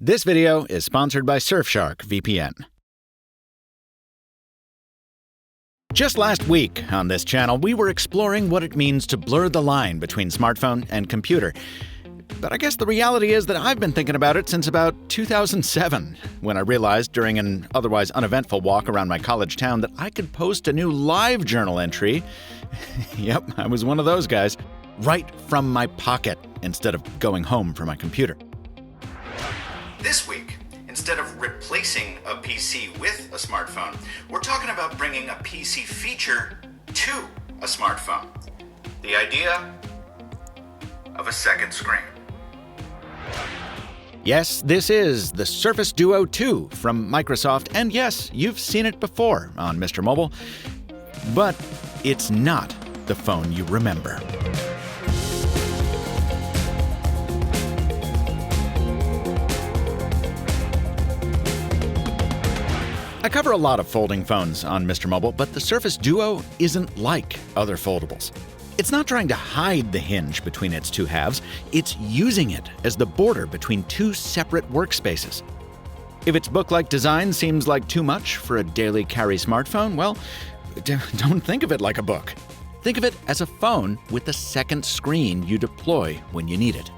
This video is sponsored by Surfshark VPN. Just last week on this channel, we were exploring what it means to blur the line between smartphone and computer. But I guess the reality is that I've been thinking about it since about 2007, when I realized during an otherwise uneventful walk around my college town that I could post a new LiveJournal entry. Yep, I was one of those guys. Right from my pocket, instead of going home for my computer. This week, instead of replacing a PC with a smartphone, we're talking about bringing a PC feature to a smartphone. The idea of a second screen. Yes, this is the Surface Duo 2 from Microsoft, and yes, you've seen it before on MrMobile, but it's not the phone you remember. I cover a lot of folding phones on MrMobile, but the Surface Duo isn't like other foldables. It's not trying to hide the hinge between its two halves, it's using it as the border between two separate workspaces. If its book-like design seems like too much for a daily carry smartphone, well, don't think of it like a book. Think of it as a phone with a second screen you deploy when you need it.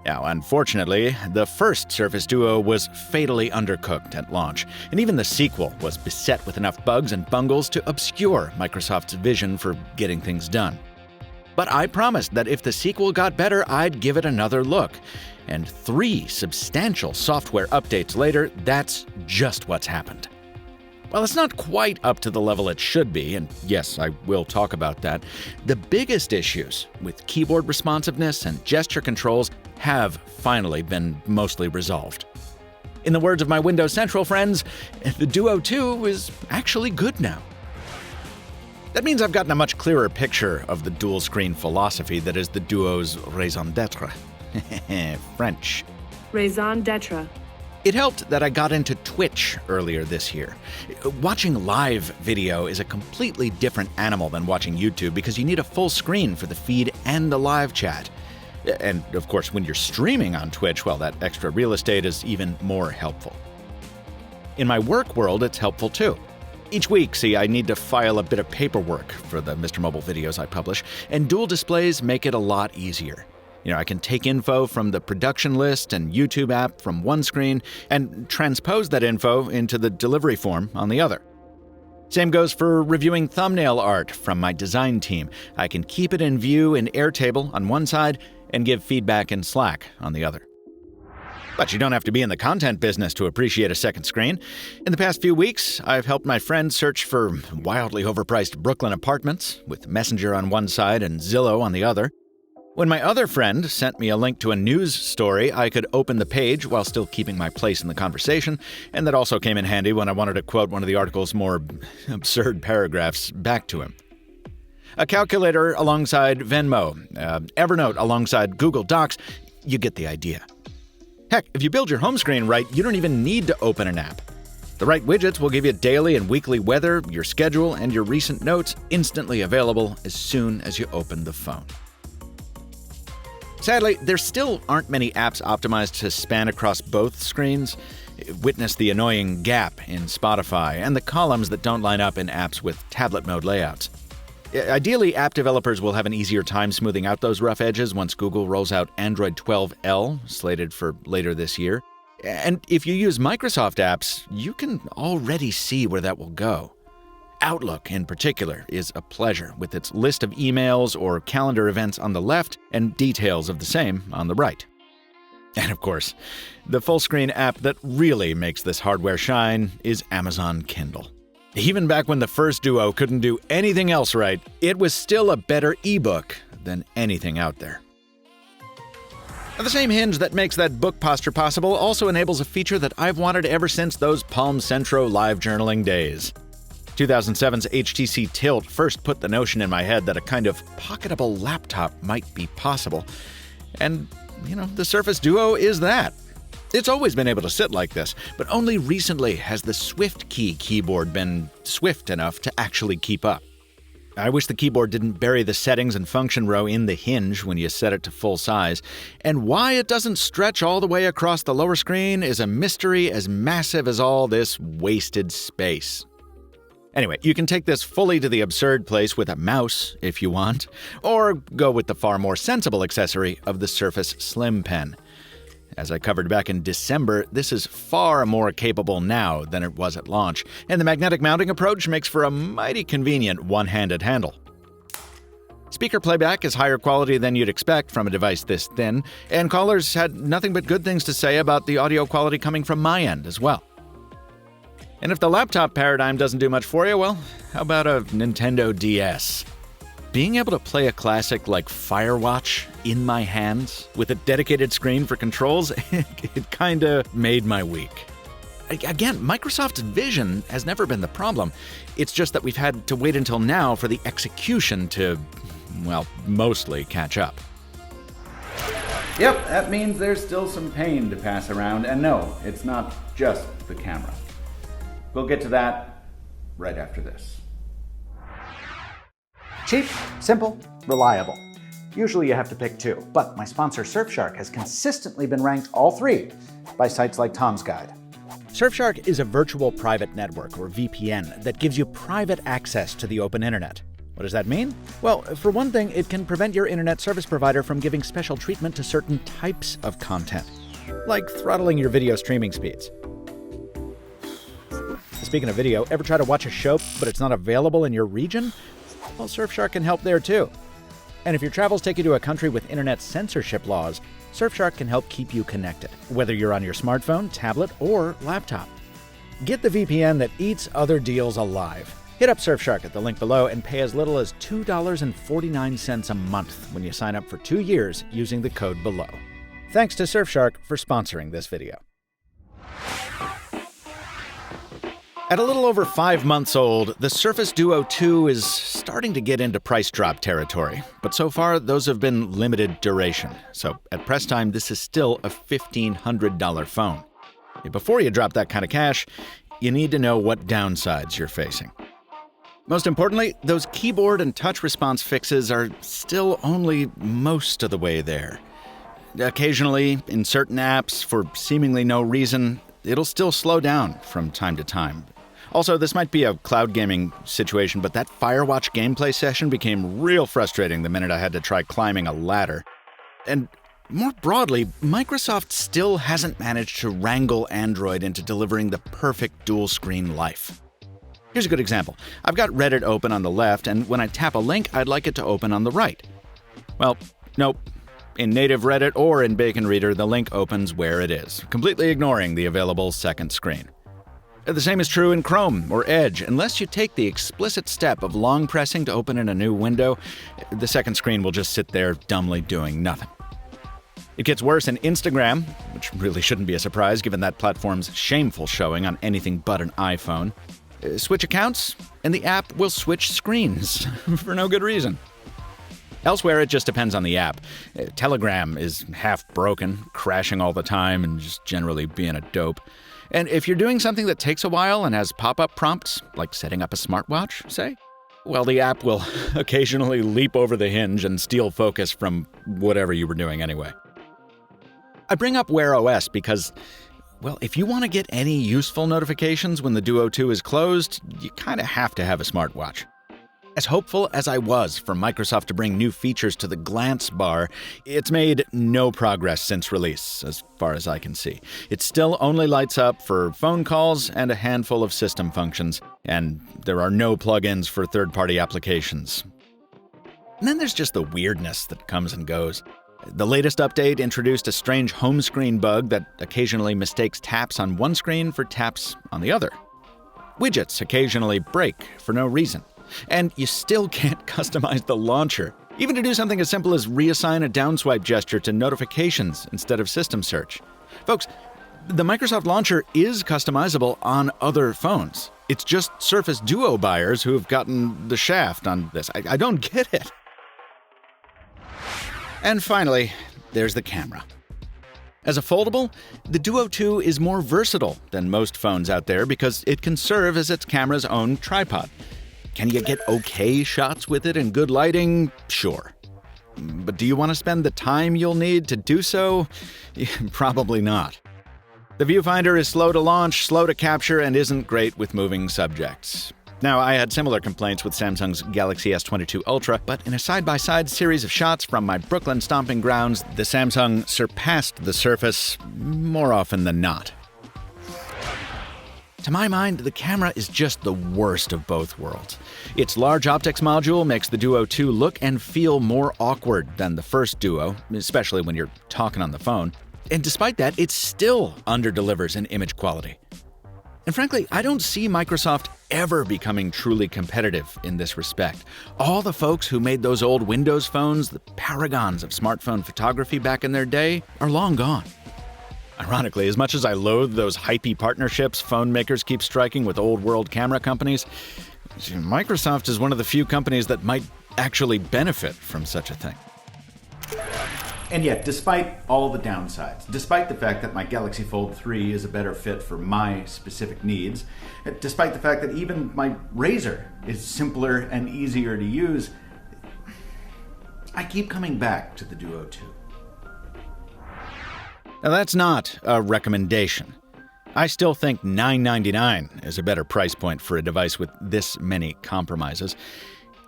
Now, unfortunately, the first Surface Duo was fatally undercooked at launch, and even the sequel was beset with enough bugs and bungles to obscure Microsoft's vision for getting things done. But I promised that if the sequel got better, I'd give it another look. And 3 substantial software updates later, that's just what's happened. While it's not quite up to the level it should be, and yes, I will talk about that, the biggest issues with keyboard responsiveness and gesture controls have finally been mostly resolved. In the words of my Windows Central friends, the Duo 2 is actually good now. That means I've gotten a much clearer picture of the dual-screen philosophy that is the Duo's raison d'etre. French. Raison d'etre. It helped that I got into Twitch earlier this year. Watching live video is a completely different animal than watching YouTube because you need a full screen for the feed and the live chat. And of course, when you're streaming on Twitch, well, that extra real estate is even more helpful. In my work world, it's helpful too. Each week, I need to file a bit of paperwork for the MrMobile videos I publish, and dual displays make it a lot easier. I can take info from the production list and YouTube app from one screen and transpose that info into the delivery form on the other. Same goes for reviewing thumbnail art from my design team. I can keep it in view in Airtable on one side and give feedback in Slack on the other. But you don't have to be in the content business to appreciate a second screen. In the past few weeks, I've helped my friends search for wildly overpriced Brooklyn apartments with Messenger on one side and Zillow on the other. When my other friend sent me a link to a news story, I could open the page while still keeping my place in the conversation, and that also came in handy when I wanted to quote one of the article's more absurd paragraphs back to him. A calculator alongside Venmo, Evernote alongside Google Docs, you get the idea. Heck, if you build your home screen right, you don't even need to open an app. The right widgets will give you daily and weekly weather, your schedule, and your recent notes instantly available as soon as you open the phone. Sadly, there still aren't many apps optimized to span across both screens. Witness the annoying gap in Spotify and the columns that don't line up in apps with tablet mode layouts. Ideally, app developers will have an easier time smoothing out those rough edges once Google rolls out Android 12L, slated for later this year. And if you use Microsoft apps, you can already see where that will go. Outlook, in particular, is a pleasure, with its list of emails or calendar events on the left and details of the same on the right. And of course, the full-screen app that really makes this hardware shine is Amazon Kindle. Even back when the first Duo couldn't do anything else right, it was still a better ebook than anything out there. Now, the same hinge that makes that book posture possible also enables a feature that I've wanted ever since those Palm Centro live journaling days. 2007's HTC Tilt first put the notion in my head that a kind of pocketable laptop might be possible. And, the Surface Duo is that. It's always been able to sit like this, but only recently has the SwiftKey keyboard been swift enough to actually keep up. I wish the keyboard didn't bury the settings and function row in the hinge when you set it to full size. And why it doesn't stretch all the way across the lower screen is a mystery as massive as all this wasted space. Anyway, you can take this fully to the absurd place with a mouse if you want, or go with the far more sensible accessory of the Surface Slim Pen. As I covered back in December, this is far more capable now than it was at launch, and the magnetic mounting approach makes for a mighty convenient one-handed handle. Speaker playback is higher quality than you'd expect from a device this thin, and callers had nothing but good things to say about the audio quality coming from my end as well. And if the laptop paradigm doesn't do much for you, well, how about a Nintendo DS? Being able to play a classic like Firewatch in my hands with a dedicated screen for controls, it kinda made my week. Again, Microsoft's vision has never been the problem. It's just that we've had to wait until now for the execution to, well, mostly catch up. Yep, that means there's still some pain to pass around, and no, it's not just the camera. We'll get to that right after this. Cheap, simple, reliable. Usually you have to pick two, but my sponsor Surfshark has consistently been ranked all three by sites like Tom's Guide. Surfshark is a virtual private network, or VPN, that gives you private access to the open internet. What does that mean? Well, for one thing, it can prevent your internet service provider from giving special treatment to certain types of content, like throttling your video streaming speeds. Speaking of video, ever try to watch a show but it's not available in your region? Well, Surfshark can help there too. And if your travels take you to a country with internet censorship laws, Surfshark can help keep you connected, whether you're on your smartphone, tablet, or laptop. Get the VPN that eats other deals alive. Hit up Surfshark at the link below and pay as little as $2.49 a month when you sign up for 2 years using the code below. Thanks to Surfshark for sponsoring this video. At a little over 5 months old, the Surface Duo 2 is starting to get into price drop territory, but so far those have been limited duration. So at press time, this is still a $1,500 phone. Before you drop that kind of cash, you need to know what downsides you're facing. Most importantly, those keyboard and touch response fixes are still only most of the way there. Occasionally, in certain apps, for seemingly no reason, it'll still slow down from time to time. Also, this might be a cloud gaming situation, but that Firewatch gameplay session became real frustrating the minute I had to try climbing a ladder. And more broadly, Microsoft still hasn't managed to wrangle Android into delivering the perfect dual-screen life. Here's a good example. I've got Reddit open on the left, and when I tap a link, I'd like it to open on the right. Well, nope. In native Reddit or in Bacon Reader, the link opens where it is, completely ignoring the available second screen. The same is true in Chrome or Edge. Unless you take the explicit step of long pressing to open in a new window, the second screen will just sit there dumbly doing nothing. It gets worse in Instagram, which really shouldn't be a surprise given that platform's shameful showing on anything but an iPhone. Switch accounts, and the app will switch screens for no good reason. Elsewhere, it just depends on the app. Telegram is half broken, crashing all the time, and just generally being a dope. And if you're doing something that takes a while and has pop-up prompts, like setting up a smartwatch, say, well, the app will occasionally leap over the hinge and steal focus from whatever you were doing anyway. I bring up Wear OS because, well, if you want to get any useful notifications when the Duo 2 is closed, you kind of have to have a smartwatch. As hopeful as I was for Microsoft to bring new features to the glance bar, it's made no progress since release, as far as I can see. It still only lights up for phone calls and a handful of system functions, and there are no plugins for third-party applications. And then there's just the weirdness that comes and goes. The latest update introduced a strange home screen bug that occasionally mistakes taps on one screen for taps on the other. Widgets occasionally break for no reason. And you still can't customize the launcher, even to do something as simple as reassign a downswipe gesture to notifications instead of system search. Folks, the Microsoft launcher is customizable on other phones. It's just Surface Duo buyers who have gotten the shaft on this. I don't get it. And finally, there's the camera. As a foldable, the Duo 2 is more versatile than most phones out there because it can serve as its camera's own tripod. Can you get okay shots with it in good lighting? Sure. But do you want to spend the time you'll need to do so? Probably not. The viewfinder is slow to launch, slow to capture, and isn't great with moving subjects. Now, I had similar complaints with Samsung's Galaxy S22 Ultra, but in a side-by-side series of shots from my Brooklyn stomping grounds, the Samsung surpassed the Surface more often than not. To my mind, the camera is just the worst of both worlds. Its large optics module makes the Duo 2 look and feel more awkward than the first Duo, especially when you're talking on the phone. And despite that, it still underdelivers in image quality. And frankly, I don't see Microsoft ever becoming truly competitive in this respect. All the folks who made those old Windows phones, the paragons of smartphone photography back in their day, are long gone. Ironically, as much as I loathe those hypey partnerships phone makers keep striking with old world camera companies, Microsoft is one of the few companies that might actually benefit from such a thing. And yet, despite all the downsides, despite the fact that my Galaxy Fold 3 is a better fit for my specific needs, despite the fact that even my Razr is simpler and easier to use, I keep coming back to the Duo 2. Now, that's not a recommendation. I still think $999 is a better price point for a device with this many compromises.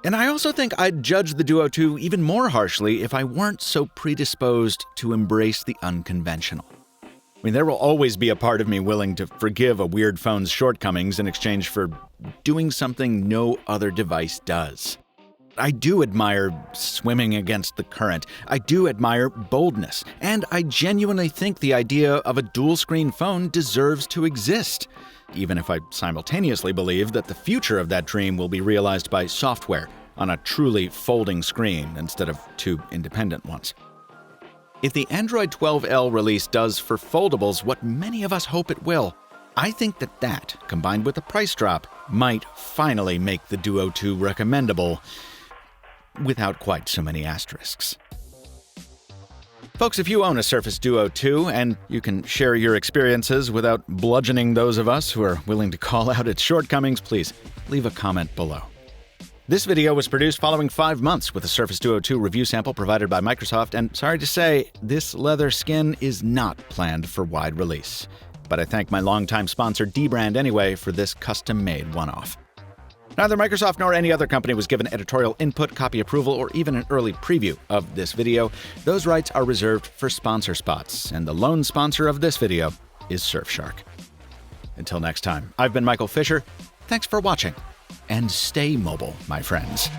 And I also think I'd judge the Duo 2 even more harshly if I weren't so predisposed to embrace the unconventional. I mean, there will always be a part of me willing to forgive a weird phone's shortcomings in exchange for doing something no other device does. I do admire swimming against the current. I do admire boldness. And I genuinely think the idea of a dual-screen phone deserves to exist, even if I simultaneously believe that the future of that dream will be realized by software on a truly folding screen instead of two independent ones. If the Android 12L release does for foldables what many of us hope it will, I think that, combined with the price drop, might finally make the Duo 2 recommendable, without quite so many asterisks. Folks, if you own a Surface Duo 2 and you can share your experiences without bludgeoning those of us who are willing to call out its shortcomings, please leave a comment below. This video was produced following 5 months with a Surface Duo 2 review sample provided by Microsoft, and sorry to say, this leather skin is not planned for wide release. But I thank my longtime sponsor Dbrand anyway for this custom-made one-off. Neither Microsoft nor any other company was given editorial input, copy approval, or even an early preview of this video. Those rights are reserved for sponsor spots, and the lone sponsor of this video is Surfshark. Until next time, I've been Michael Fisher. Thanks for watching, and stay mobile, my friends.